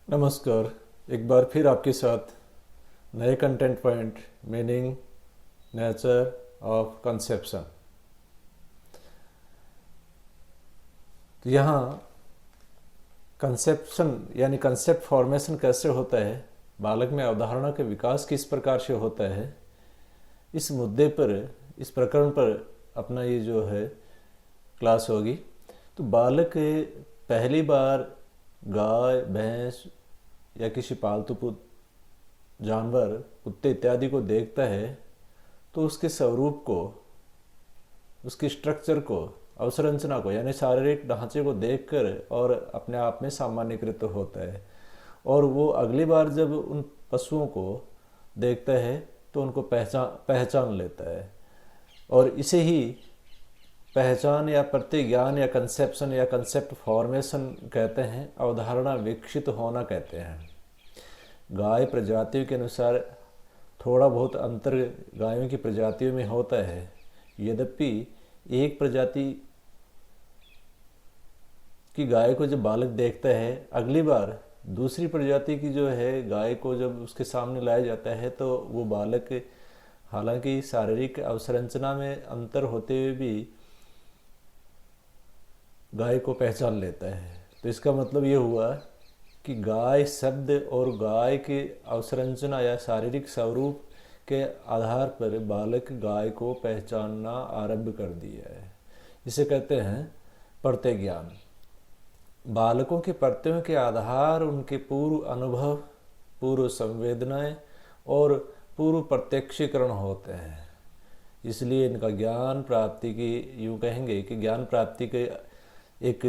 नमस्कार। एक बार फिर आपके साथ नए content point meaning nature of conception. तो यहाँ कंसेप्शन यानी कंसेप्ट फॉर्मेशन कैसे होता है, बालक में अवधारणा के विकास किस प्रकार से होता है, इस मुद्दे पर, इस प्रकरण पर अपना ये जो है क्लास होगी। तो बालक पहली बार गाय भैंस या किसी पालतू जानवर कुत्ते इत्यादि को देखता है तो उसके स्वरूप को, उसकी स्ट्रक्चर को, अवसंरचना को यानी शारीरिक ढांचे को देखकर और अपने आप में सामान्यकृत होता है। और वो अगली बार जब उन पशुओं को देखता है तो उनको पहचान लेता है। और इसे ही पहचान या प्रतिज्ञान या कंसेप्शन या कंसेप्ट फॉर्मेशन कहते हैं, अवधारणा विकसित होना कहते हैं। गाय प्रजातियों के अनुसार थोड़ा बहुत अंतर गायों की प्रजातियों में होता है। यद्यपि एक प्रजाति की गाय को जब बालक देखता है, अगली बार दूसरी प्रजाति की जो है गाय को जब उसके सामने लाया जाता है तो वो बालक हालांकि शारीरिक अवसंरचना में अंतर होते हुए भी गाय को पहचान लेता है। तो इसका मतलब ये हुआ कि गाय शब्द और गाय के अवसंरचना या शारीरिक स्वरूप के आधार पर बालक गाय को पहचानना आरंभ कर दिया है। इसे कहते हैं प्रत्यय ज्ञान। बालकों के प्रत्ययों के आधार उनके पूर्व अनुभव, पूर्व संवेदनाएं और पूर्व प्रत्यक्षीकरण होते हैं। इसलिए इनका ज्ञान प्राप्ति की, यूँ कहेंगे कि ज्ञान प्राप्ति के एक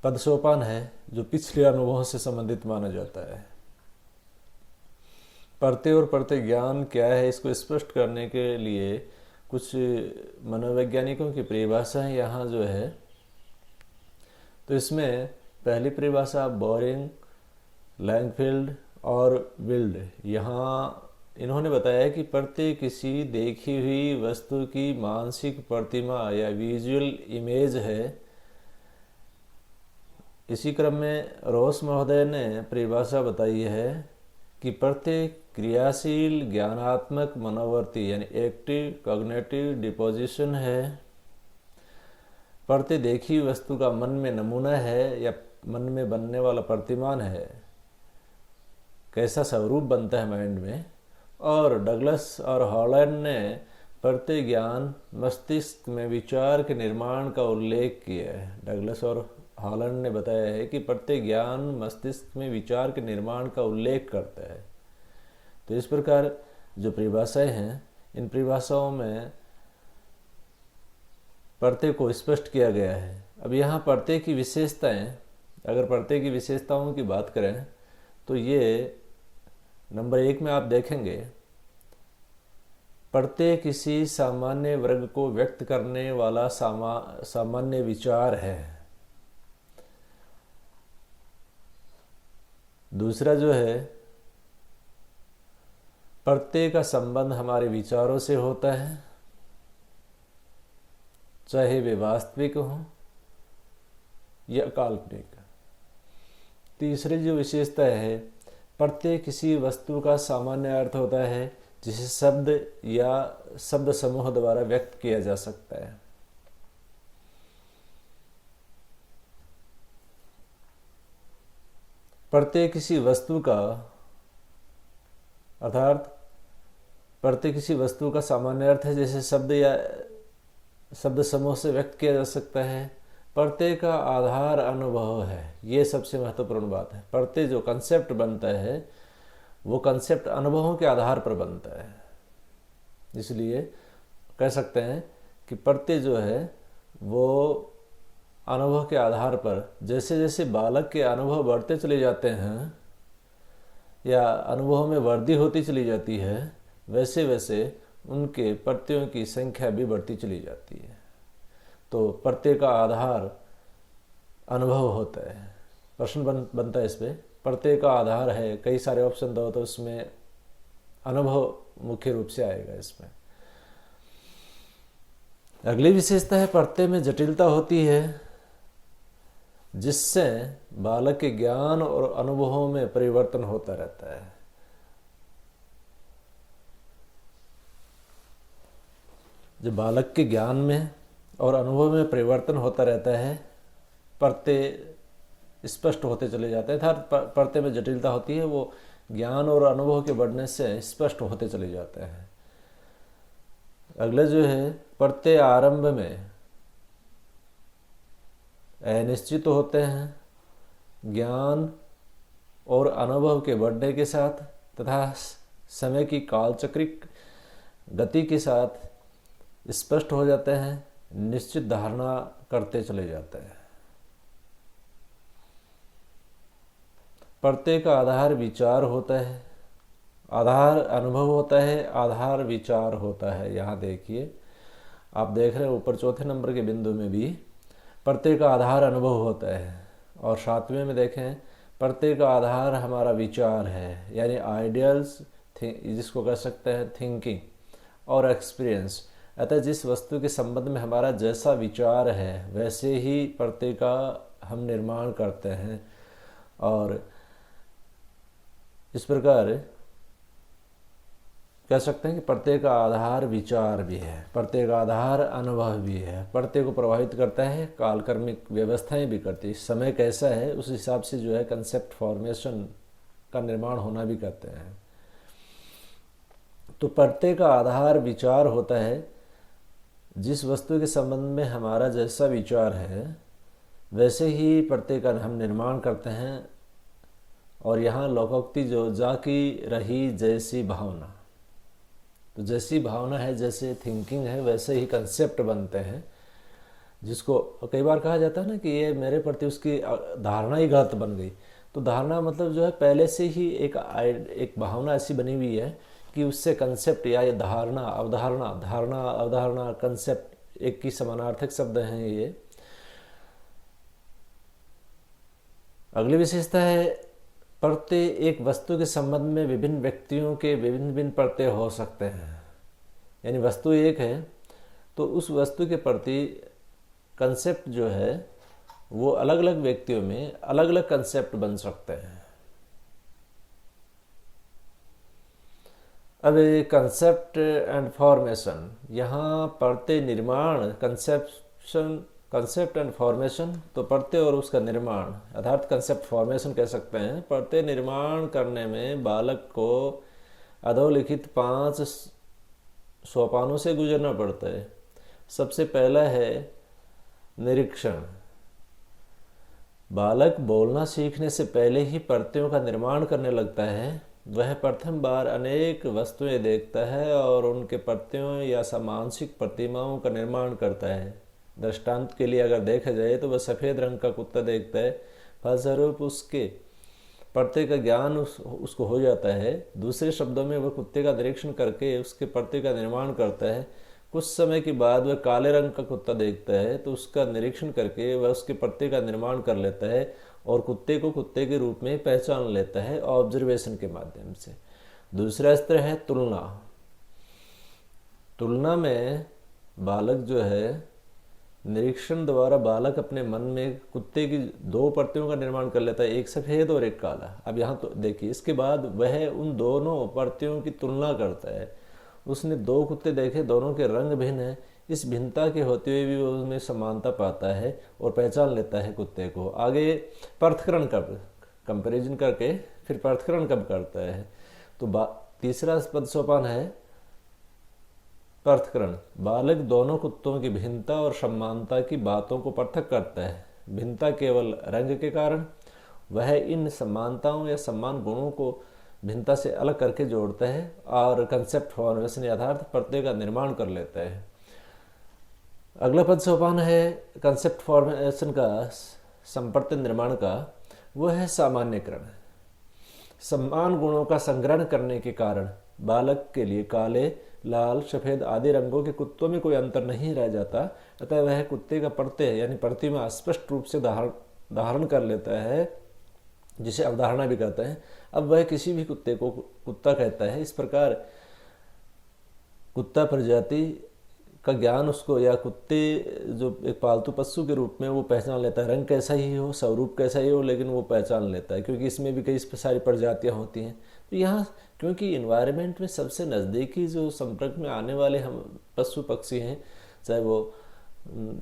पद सोपान है जो पिछले अनुभवों से संबंधित माना जाता है। प्रत्यय और प्रत्यय ज्ञान क्या है, इसको स्पष्ट करने के लिए कुछ मनोवैज्ञानिकों की परिभाषाएं यहाँ जो है। तो इसमें पहली परिभाषा बोरिंग, लैंगफील्ड और विल्ड, यहाँ इन्होंने बताया कि प्रत्यय किसी देखी हुई वस्तु की मानसिक प्रतिमा या विजुअल इमेज है। इसी क्रम में रोस महोदय ने परिभाषा बताई है कि प्रत्यय क्रियाशील ज्ञानात्मक मनोवर्ती यानी एक्टिव कॉग्निटिव डिपोजिशन है। प्रत्यय देखी वस्तु का मन में नमूना है या मन में बनने वाला प्रतिमान है, कैसा स्वरूप बनता है माइंड में। और डगलस और हॉलैंड ने प्रत्यय ज्ञान मस्तिष्क में विचार के निर्माण का उल्लेख किया है। डगलस और हॉलैंड ने बताया है कि प्रत्यय ज्ञान मस्तिष्क में विचार के निर्माण का उल्लेख करता है। तो इस प्रकार जो परिभाषाएं हैं, इन परिभाषाओं में प्रत्यय को स्पष्ट किया गया है। अब यहाँ प्रत्यय की विशेषताएं, अगर प्रत्यय की विशेषताओं की बात करें तो ये नंबर 1 में आप देखेंगे, प्रत्यय किसी सामान्य वर्ग को व्यक्त करने वाला सामान्य विचार है। दूसरा जो है, प्रत्यय का संबंध हमारे विचारों से होता है, चाहे वे वास्तविक हों या काल्पनिक। तीसरी जो विशेषता है, प्रत्यय किसी वस्तु का सामान्य अर्थ होता है जिसे शब्द या शब्द समूह द्वारा व्यक्त किया जा सकता है। प्रत्यय किसी वस्तु का, अर्थात प्रत्यय किसी वस्तु का सामान्य अर्थ है जिसे शब्द या शब्द समूह से व्यक्त किया जा सकता है। प्रत्यय का आधार अनुभव है, ये सबसे महत्वपूर्ण बात है। प्रत्यय जो कंसेप्ट बनता है वो कंसेप्ट अनुभवों के आधार पर बनता है। इसलिए कह सकते हैं कि प्रत्यय जो है वो अनुभव के आधार पर, जैसे जैसे बालक के अनुभव बढ़ते चले जाते हैं या अनुभव में वृद्धि होती चली जाती है, वैसे वैसे उनके प्रत्ययों की संख्या भी बढ़ती चली जाती है। तो प्रत्यय का आधार अनुभव होता है। प्रश्न बनता है इस पे, प्रत्यय का आधार है, कई सारे ऑप्शन दो तो उसमें अनुभव मुख्य रूप से आएगा इसमें। अगली विशेषता है, प्रत्यय में जटिलता होती है। जिससे बालक के ज्ञान और अनुभवों में परिवर्तन होता रहता है। जब बालक के ज्ञान में और अनुभव में परिवर्तन होता रहता है, परते स्पष्ट होते चले जाते हैं। हर परते में जटिलता होती है, वो ज्ञान और अनुभव के बढ़ने से स्पष्ट होते चले जाते हैं। अगले जो है, परते आरंभ में अनिश्चित होते हैं, ज्ञान और अनुभव के बढ़ने के साथ तथा समय की कालचक्रिक गति के साथ स्पष्ट हो जाते हैं, निश्चित धारणा करते चले जाते हैं। प्रत्येक का आधार विचार होता है, आधार अनुभव होता है, आधार विचार होता है। यहाँ देखिए, आप देख रहे हैं ऊपर चौथे नंबर के बिंदु में भी प्रत्येक का आधार अनुभव होता है, और सातवें में देखें प्रत्येक का आधार हमारा विचार है, यानी आइडियल्स, जिसको कह सकते हैं थिंकिंग और एक्सपीरियंस। अतः जिस वस्तु के संबंध में हमारा जैसा विचार है वैसे ही प्रत्येक का हम निर्माण करते हैं, और इस प्रकार कह सकते हैं कि प्रत्येक का आधार विचार भी है, प्रत्येक आधार अनुभव भी है। प्रत्येक को प्रभावित करता है, कालक्रमिक व्यवस्थाएं भी करती है। समय कैसा है उस हिसाब से जो है कंसेप्ट फॉर्मेशन का निर्माण होना भी करते हैं। तो प्रत्येक का आधार विचार होता है, जिस वस्तु के संबंध में हमारा जैसा विचार है वैसे ही प्रत्येक का हम निर्माण करते हैं। और यहाँ लोकोक्ति जो जाकी रही जैसी भावना, तो जैसी भावना है, जैसे थिंकिंग है, वैसे ही कंसेप्ट बनते हैं। जिसको कई बार कहा जाता है ना कि ये मेरे प्रति उसकी धारणा ही गलत बन गई। तो धारणा मतलब जो है पहले से ही एक भावना ऐसी बनी हुई है कि उससे कंसेप्ट या ये धारणा अवधारणा, धारणा अवधारणा कंसेप्ट एक ही समानार्थक शब्द हैं ये। अगली विशेषता है प्रत्यय एक वस्तु के संबंध में विभिन्न व्यक्तियों के विभिन्न प्रत्यय हो सकते हैं। यानी वस्तु एक है तो उस वस्तु के प्रति कंसेप्ट जो है वो अलग अलग व्यक्तियों में अलग अलग कंसेप्ट बन सकते हैं। अब कंसेप्ट एंड फॉर्मेशन, यहाँ प्रत्यय निर्माण, कंसेप्ट एंड फॉर्मेशन, तो प्रत्यय और उसका निर्माण अर्थात कंसेप्ट फॉर्मेशन कह सकते हैं। प्रत्यय निर्माण करने में बालक को अधोलिखित 5 सोपानों से गुजरना पड़ता है। सबसे पहला है निरीक्षण। बालक बोलना सीखने से पहले ही प्रत्ययों का निर्माण करने लगता है। वह प्रथम बार अनेक वस्तुएं देखता है और उनके प्रत्ययों या सामांसिक प्रतिमाओं का निर्माण करता है। दृष्टांत के लिए अगर देखा जाए तो वह सफ़ेद रंग का कुत्ता देखता है, फलस्वरूप उसके प्रत्यय का ज्ञान उसको हो जाता है। दूसरे शब्दों में वह कुत्ते का निरीक्षण करके उसके प्रत्यय का निर्माण करता है। कुछ समय के बाद वह काले रंग का कुत्ता देखता है तो उसका निरीक्षण करके वह उसके प्रत्यय का निर्माण कर लेता है और कुत्ते को कुत्ते के रूप में पहचान लेता है ऑब्जर्वेशन के माध्यम से। दूसरा स्तर है तुलना। तुलना में बालक जो है निरीक्षण द्वारा बालक अपने मन में कुत्ते की 2 प्रत्ययों का निर्माण कर लेता है, एक सफ़ेद और एक काला। अब यहाँ तो देखिए, इसके बाद वह उन दोनों प्रत्ययों की तुलना करता है। उसने 2 कुत्ते देखे, दोनों के रंग भिन्न हैं। इस भिन्नता के होते हुए भी वो उसमें समानता पाता है और पहचान लेता है कुत्ते को। आगे पृथक्करण कब, कंपैरिजन करके फिर पृथक्करण कब करता है, तो तीसरा पद सोपान है पृथक्करण। बालक दोनों कुत्तों की भिन्नता और समानता की बातों को पृथक करता है। भिन्नता केवल रंग के कारण, वह इन समानताओं या समान गुणों को भिन्नता से अलग करके जोड़ता है और कंसेप्ट फॉर्मेशन यथार्थ प्रत्यय का निर्माण कर लेता है। अगला पद सोपान है कंसेप्ट फॉर्मेशन का, संप्रत्यय निर्माण का, वह है सामान्यकरण। समान गुणों का संग्रहण करने के कारण बालक के लिए काले, लाल, सफ़ेद आदि रंगों के कुत्तों में कोई अंतर नहीं रह जाता। अतः वह कुत्ते का प्रत्यय यानी प्रतिमा स्पष्ट रूप से धारण कर लेता है, जिसे अवधारणा भी कहते हैं। अब वह किसी भी कुत्ते को कुत्ता कहता है। इस प्रकार कुत्ता प्रजाति का ज्ञान उसको, या कुत्ते जो एक पालतू पशु के रूप में वो पहचान लेता है, रंग कैसा ही हो, स्वरूप कैसा ही हो, लेकिन वो पहचान लेता है, क्योंकि इसमें भी कई सारी प्रजातियां होती हैं। तो यहाँ क्योंकि इन्वायरमेंट में सबसे नज़दीकी जो संपर्क में आने वाले हम पशु पक्षी हैं, चाहे वो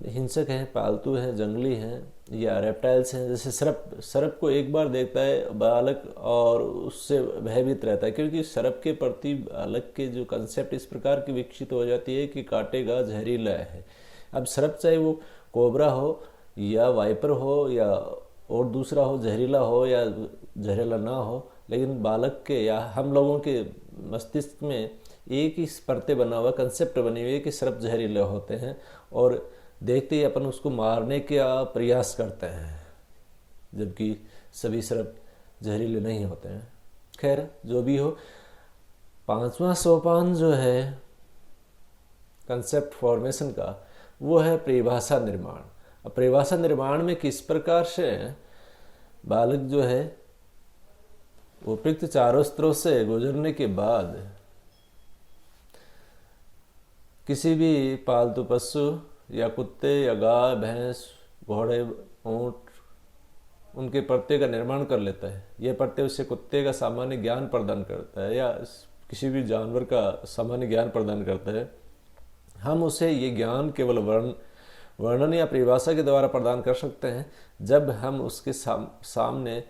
हिंसक हैं, पालतू हैं, जंगली हैं या रेप्टाइल्स हैं, जैसे सर्प को एक बार देखता है बालक और उससे भयभीत रहता है, क्योंकि सर्प के प्रति बालक के जो कंसेप्ट इस प्रकार की विकसित हो जाती है कि काटेगा, जहरीला है। अब सर्प चाहे वो कोबरा हो या वाइपर हो या और दूसरा हो, जहरीला हो या जहरीला ना हो, लेकिन बालक के या हम लोगों के मस्तिष्क में एक ही परतें बना हुआ, कंसेप्ट बनी हुई है कि सर्प जहरीले होते हैं, और देखते ही अपन उसको मारने का प्रयास करते हैं, जबकि सभी सर्प जहरीले नहीं होते हैं। खैर जो भी हो, 5वां सोपान जो है कंसेप्ट फॉर्मेशन का, वो है परिभाषा निर्माण। अब परिभाषा निर्माण में किस प्रकार से बालक जो है उपयुक्त चारों स्तरों से गुजरने के बाद किसी भी पालतू पशु या कुत्ते या गाय, भैंस, घोड़े, ऊंट, उनके परते का निर्माण कर लेता है। यह परते उसे कुत्ते का सामान्य ज्ञान प्रदान करता है या किसी भी जानवर का सामान्य ज्ञान प्रदान करता है। हम उसे ये ज्ञान केवल वर्णन या परिभाषा के द्वारा प्रदान कर सकते हैं जब हम उसके सामने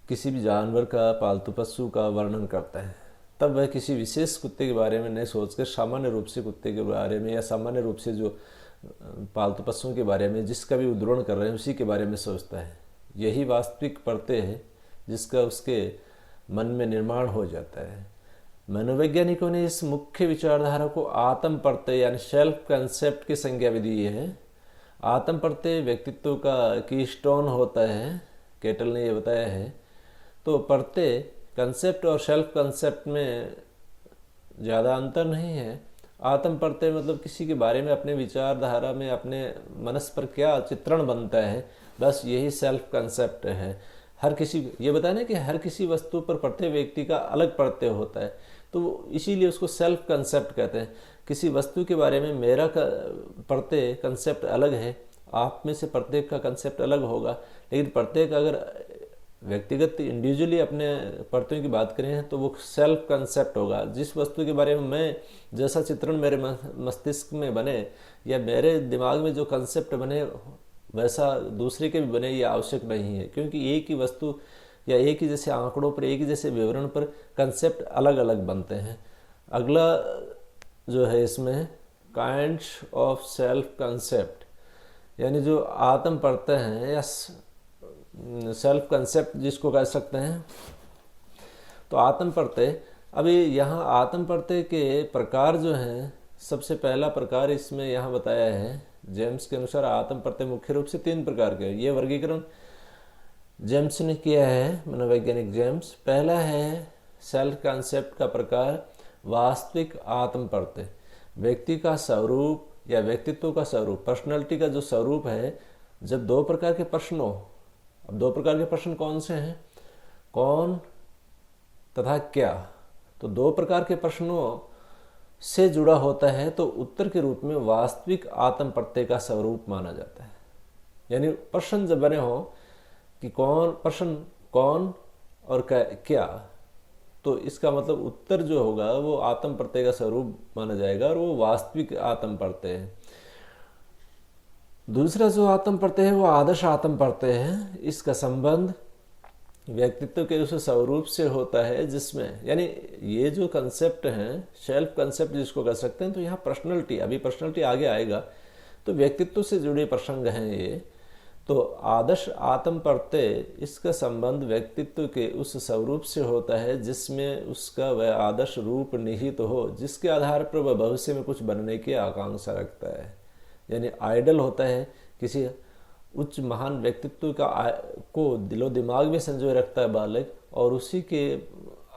किसी भी जानवर का, पालतू पशु का वर्णन करते हैं। तब वह किसी विशेष कुत्ते के बारे में नहीं सोचकर सामान्य रूप से कुत्ते के बारे में या सामान्य रूप से जो पालतू पशुओं के बारे में जिसका भी उद्धरण कर रहे हैं उसी के बारे में सोचता है। यही वास्तविक परते है जिसका उसके मन में निर्माण हो जाता है। मनोवैज्ञानिकों ने इस मुख्य विचारधारा को आत्म परते यानी सेल्फ कंसेप्ट की संज्ञा भी दी है। आत्म परते व्यक्तित्व का कीस्टोन होता है, केटल ने यह बताया है। तो परते कंसेप्ट और सेल्फ कंसेप्ट में ज़्यादा अंतर नहीं है। आत्म परते मतलब किसी के बारे में अपने विचारधारा में अपने मनस पर क्या चित्रण बनता है, बस यही सेल्फ कंसेप्ट है। हर किसी ये बताना कि हर किसी वस्तु पर प्रत्येक व्यक्ति का अलग प्रत्यय होता है, तो इसीलिए उसको सेल्फ कंसेप्ट कहते हैं। किसी वस्तु के बारे में मेरा प्रत्यय कंसेप्ट अलग है, आप में से प्रत्येक का कंसेप्ट अलग होगा, लेकिन प्रत्येक अगर व्यक्तिगत इंडिविजुअली अपने प्रत्ययों की बात करें तो वो सेल्फ कंसेप्ट होगा। जिस वस्तु के बारे में मैं जैसा चित्रण मेरे मस्तिष्क में बने या मेरे दिमाग में जो कंसेप्ट बने वैसा दूसरे के भी बने, ये आवश्यक नहीं है, क्योंकि एक ही वस्तु या एक ही जैसे आंकड़ों पर, एक ही जैसे विवरण पर कंसेप्ट अलग अलग बनते हैं। अगला जो है इसमें काइंड्स ऑफ सेल्फ कंसेप्ट, यानी जो आत्म परतें हैं या सेल्फ कंसेप्ट जिसको कह सकते हैं। तो आत्म परतें, अभी यहाँ आत्म परतें के प्रकार जो हैं, सबसे पहला प्रकार इसमें यहाँ बताया है जेम्स के अनुसार आत्म परतें मुख्य रूप से 3 प्रकार के। ये वर्गीकरण जेम्स ने किया है, मनोवैज्ञानिक जेम्स। पहला है सेल्फ कंसेप्ट का प्रकार वास्तविक आत्म परतें, व्यक्ति का स्वरूप या व्यक्तित्व का स्वरूप, पर्सनैलिटी का जो स्वरूप है। जब 2 प्रकार के प्रश्न हो, अब 2 प्रकार के प्रश्न कौन से हैं, कौन तथा क्या, तो 2 प्रकार के प्रश्नों से जुड़ा होता है तो उत्तर के रूप में वास्तविक आत्म प्रत्यय का स्वरूप माना जाता है। यानी प्रश्न जब बने हो कि कौन, प्रश्न कौन और क्या, तो इसका मतलब उत्तर जो होगा वो आत्म प्रत्यय का स्वरूप माना जाएगा और वो वास्तविक आत्म प्रत्यय है। दूसरा जो आत्म प्रत्यय है वो आदर्श आत्म प्रत्यय है। इसका संबंध व्यक्तित्व के उस स्वरूप से होता है जिसमें, यानी ये जो कंसेप्ट हैं सेल्फ कंसेप्ट जिसको कह सकते हैं, तो यहाँ पर्सनैलिटी, अभी पर्सनैलिटी आगे आएगा, तो व्यक्तित्व से जुड़े प्रसंग हैं ये। तो आदर्श आत्म प्रत्यय, इसका संबंध व्यक्तित्व के उस स्वरूप से होता है जिसमें उसका वह आदर्श रूप निहित हो, जिसके आधार पर वह भविष्य में कुछ बनने की आकांक्षा रखता है। यानी आइडल होता है किसी उच्च महान व्यक्तित्व को दिलो दिमाग में संजोए रखता है बालक, और उसी के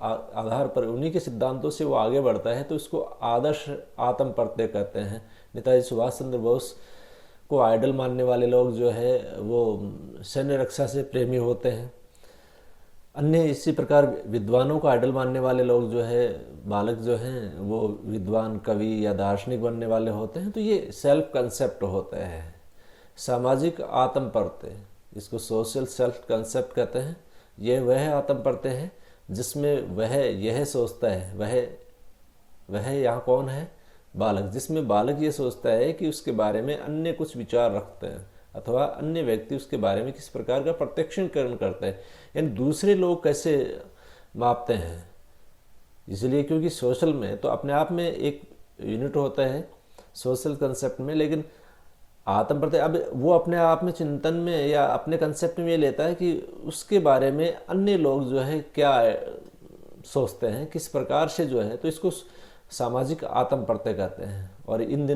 आधार पर उन्हीं के सिद्धांतों से वो आगे बढ़ता है, तो इसको आदर्श आत्म प्रत्यय कहते हैं। नेताजी सुभाष चंद्र बोस को आइडल मानने वाले लोग जो है वो सैन्य रक्षा से प्रेमी होते हैं। अन्य इसी प्रकार विद्वानों को आइडल मानने वाले लोग जो है, बालक जो हैं वो विद्वान कवि या दार्शनिक बनने वाले होते हैं। तो ये सेल्फ कंसेप्ट होता है, सामाजिक आत्म प्रत्यय, इसको सोशल सेल्फ कंसेप्ट कहते हैं। ये वह आत्म प्रत्यय है जिसमें वह यह सोचता है, वह यहाँ कौन है, बालक, जिसमें बालक ये सोचता है कि उसके बारे में अन्य कुछ विचार रखते हैं अथवा अन्य व्यक्ति उसके बारे में किस प्रकार का प्रत्यक्षीकरण करते हैं, यानी दूसरे लोग कैसे मापते हैं। इसलिए क्योंकि सोशल में तो अपने आप में एक यूनिट होता है सोशल कंसेप्ट में, लेकिन आत्म प्रत्यय अब वो अपने आप में चिंतन में या अपने कंसेप्ट में ये लेता है कि उसके बारे में अन्य लोग जो है क्या सोचते हैं, किस प्रकार से जो है, तो इसको सामाजिक आत्म प्रत्यय कहते हैं। और इन